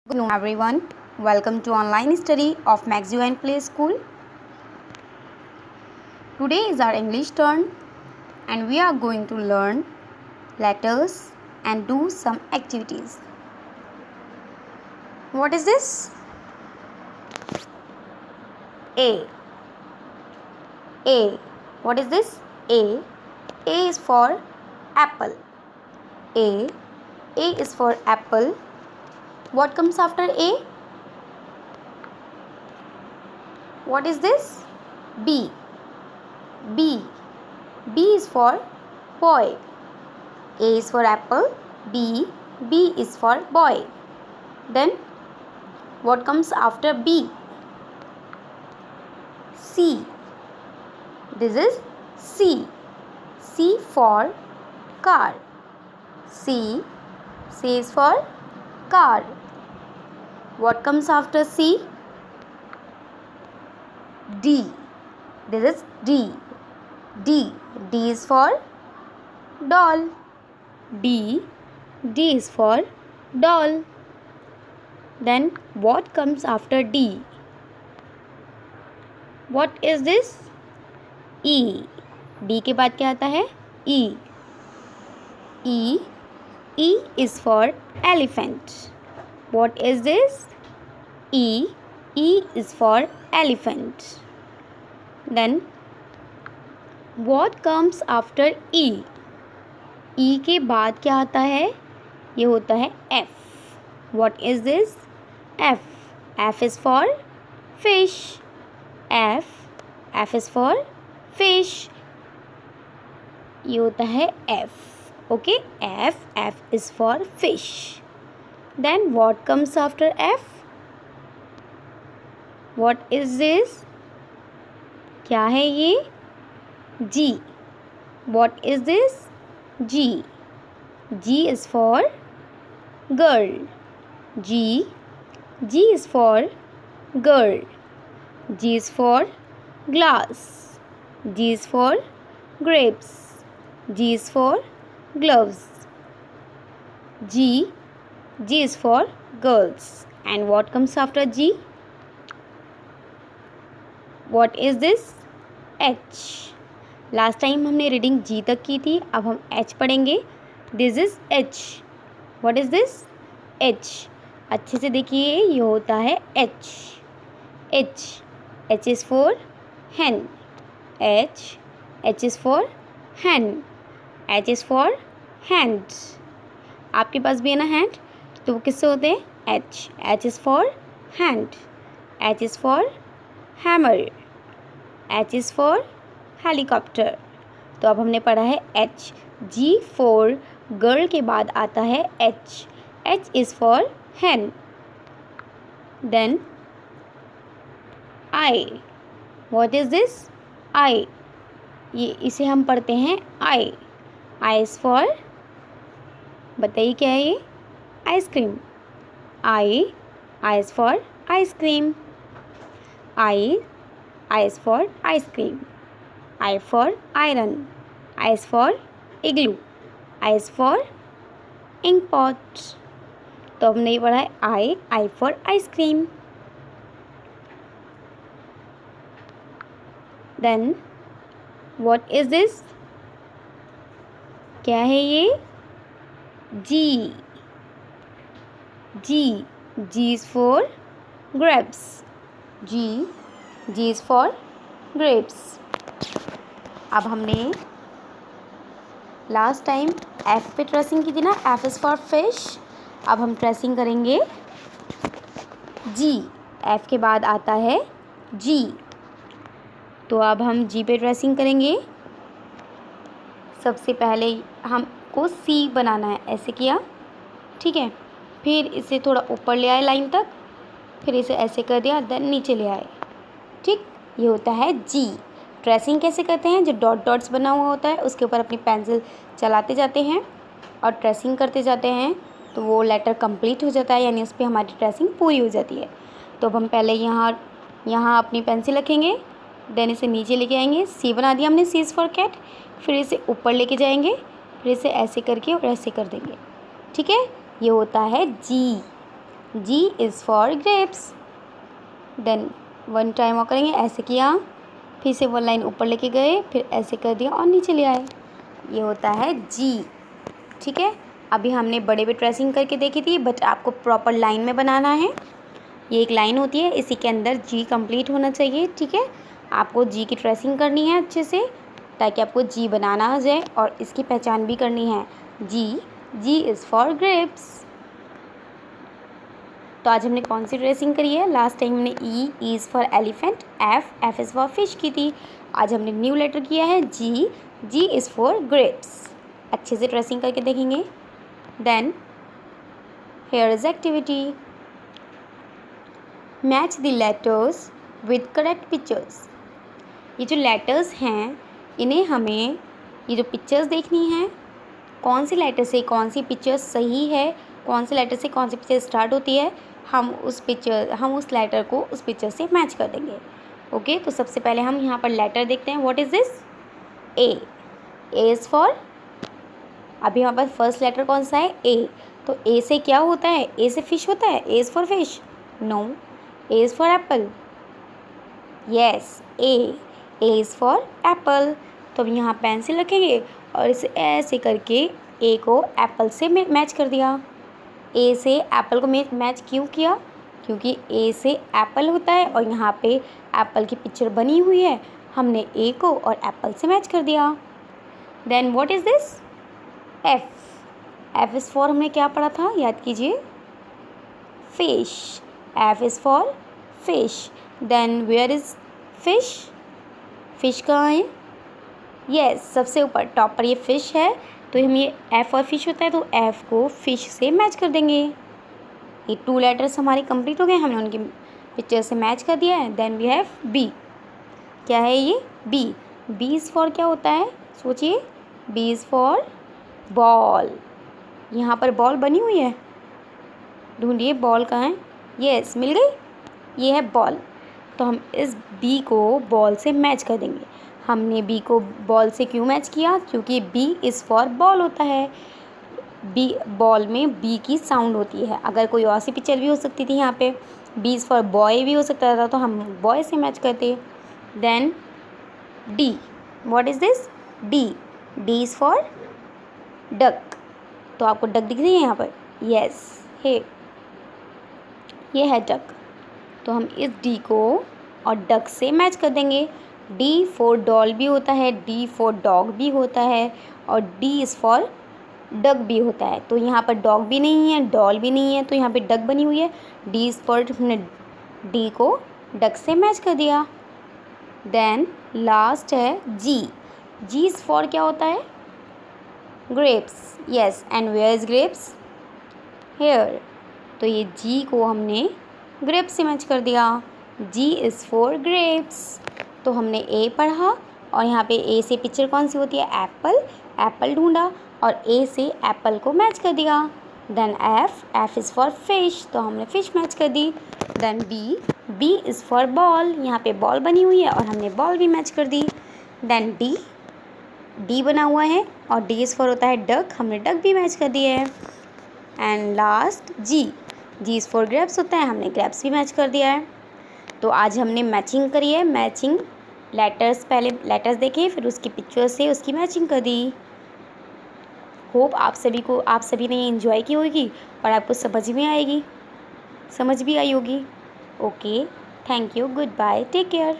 Good noon everyone. Welcome to online study of Maxio and Play School. Today is our English turn and we are going to learn letters and do some activities. What is this? A. A. What is this? A. A is for apple. A. A is for apple. What comes after A? What is this? B. B. B is for boy. A is for apple. B. B is for boy. Then what comes after B? C. This is C. C for car. C. C is for car. What comes after C? D. This is D. D. D is for doll. D. D is for doll. Then what comes after D? What is this? E. D के बाद क्या आता है? E. E. E is for elephant. What is this? E. E is for elephant. Then what comes after E? E के बाद क्या आता है? ये होता है F. What is this? F. F is for fish. F. F is for fish. ये होता है F. Okay? F. F is for fish. Then what comes after F? What is this? क्या है ये? G. What is this? G. G is for girl. G. G is for girl. G is for glass. G is for grapes. G is for gloves. G. G is for girls. And what comes after G? What is this? H. Last time हमने reading G तक की थी, अब हम H पढ़ेंगे. This is H. What is this? H. अच्छे से देखिए, ये होता है H. H. H is for hen. H. H is for hen. H is for hand. आपके पास भी है ना हैंड, तो वो किससे होते हैं? H. H is for hand. H is for hammer. H is for helicopter. तो अब हमने पढ़ा है H. G for girl के बाद आता है H. H is for hen. Then I. What is this? I. ये इसे हम पढ़ते हैं I. I is for, बताइए क्या है ये? Ice cream. I. I is for ice cream. I. I is for ice cream. I for iron. I is for igloo. I is for ink pot. तो हमने ये पढ़ा है I. I for ice cream. Then what is this? क्या है ये? G. G. G is for grapes. G. G is for grapes. अब हमने लास्ट टाइम F पे ट्रेसिंग की थी ना. F is for fish. अब हम ट्रेसिंग करेंगे G. F के बाद आता है G. तो अब हम G पे ट्रेसिंग करेंगे. सबसे पहले हमको C बनाना है. ऐसे किया, ठीक है. फिर इसे थोड़ा ऊपर ले आए लाइन तक, फिर इसे ऐसे कर दिया, देन नीचे ले आए. ठीक, ये होता है G. ट्रेसिंग कैसे करते हैं? जो डॉट डॉट्स बना हुआ होता है उसके ऊपर अपनी पेंसिल चलाते जाते हैं और ट्रेसिंग करते जाते हैं, तो वो लेटर कंप्लीट हो जाता है, यानी उस पर हमारी ट्रेसिंग पूरी हो जाती है. तो अब हम पहले यहाँ अपनी पेंसिल रखेंगे, देन इसे नीचे लेके आएंगे. C बना दिया हमने. C is for cat. फिर इसे ऊपर लेके जाएंगे, फिर इसे ऐसे करके और ऐसे कर देंगे. ठीक है, ये होता है G. G is for grapes. Then one time और करेंगे, ऐसे किया, फिर से वन लाइन ऊपर लेके गए, फिर ऐसे कर दिया और नीचे ले आए, ये होता है G। ठीक है, अभी हमने बड़े पे ट्रेसिंग करके देखी थी, बट आपको प्रॉपर लाइन में बनाना है। ये एक लाइन होती है, इसी के अंदर G कंप्लीट होना चाहिए। ठीक है, आपको G की ट्रेसिंग करनी है अच्छे से, ताकि आपको G बनाना आ जाए, और इसकी पहचान भी करनी है। G is for grapes. तो आज हमने कौन सी ट्रेसिंग करी है? लास्ट टाइम हमने E is for elephant, F is for fish की थी। आज हमने न्यू लेटर किया है G इज़ फॉर ग्रेप्स। अच्छे से ट्रेसिंग करके देखेंगे। Then here is activity, match the letters with correct pictures. ये जो लेटर्स हैं, इन्हें हमें, ये जो पिक्चर्स देखनी है, कौन सी लेटर से कौन सी पिक्चर सही है, कौन से लेटर से कौन सी पिक्चर स्टार्ट होती है, हम उस लेटर को उस पिक्चर से मैच कर देंगे। ओके, तो सबसे पहले हम यहाँ पर लेटर देखते हैं। What is this? A is for, अभी हमारे पास फर्स्ट लेटर कौन सा है? ए। तो ए से क्या होता है? ए से फिश होता है? A is for fish? No, A is for apple. Yes, A is for apple. तो अब यहाँ पेंसिल रखेंगे और इसे ऐसे करके ए को एप्पल से मैच कर दिया। ए से एप्पल को मैच क्यों किया? क्योंकि ए से एप्पल होता है और यहाँ पे एप्पल की पिक्चर बनी हुई है, हमने ए को और एप्पल से मैच कर दिया। Then what is this? F is for, हमने क्या पढ़ा था, याद कीजिए, fish. F is for fish. Then where is fish? Fish कहाँ है? यस, सबसे ऊपर टॉप पर ये फिश है, तो हम ये एफ और फिश होता है, तो एफ को फिश से मैच कर देंगे। ये 2 लेटर्स हमारे कंप्लीट हो गए, हमने उनकी पिक्चर से मैच कर दिया है। Then we have B. क्या है ये? बी। बी इज़ फॉर क्या होता है? सोचिए, बी इज़ फॉर बॉल। यहाँ पर बॉल बनी हुई है, ढूंढिए बॉल कहाँ है। यस, मिल गई, ये है बॉल। तो हम इस बी को बॉल से मैच कर देंगे। हमने बी को बॉल से क्यों मैच किया? क्योंकि बी इज़ फॉर बॉल होता है। बी, बॉल में बी की साउंड होती है। अगर कोई और सी पिक्चर भी हो सकती थी, यहाँ पे बी इज़ फॉर बॉय भी हो सकता था, तो हम बॉय से मैच करते। Then D, what is this? D is for duck. तो आपको डक दिख रही है यहाँ पर? यस, है, ये है डक। तो हम इस डी को और डक से मैच कर देंगे। डी फॉर डॉल भी होता है, डी फॉर डॉग भी होता है, और डी इज़ फॉर डक भी होता है। तो यहाँ पर डॉग भी नहीं है, डॉल भी नहीं है, तो यहाँ पे डक बनी हुई है। डी इज़ फॉर, हमने डी को डक से मैच कर दिया। देन लास्ट है जी इज़ फॉर क्या होता है? Grapes. Yes, and where is grapes? Here. तो ये जी को हमने ग्रेप्स से मैच कर दिया। जी इज़ फॉर ग्रेप्स। तो हमने ए पढ़ा, और यहाँ पे ए से पिक्चर कौन सी होती है? एप्पल। एप्पल ढूंढा और ए से एप्पल को मैच कर दिया। Then F is for fish, तो हमने फिश मैच कर दी। Then B is for ball, यहाँ पे बॉल बनी हुई है और हमने बॉल भी मैच कर दी। देन डी बना हुआ है और डी इज़ फॉर होता है डक, हमने डक भी मैच कर दिया है। And last G is for grapes होता है, हमने ग्रेप्स भी मैच कर दिया है। तो आज हमने मैचिंग करी है, मैचिंग लेटर्स, पहले लेटर्स देखे, फिर उसकी पिक्चर से उसकी मैचिंग कर दी। होप आप सभी ने एंजॉय की होगी और आपको समझ भी आई होगी। Okay, thank you, goodbye, take care.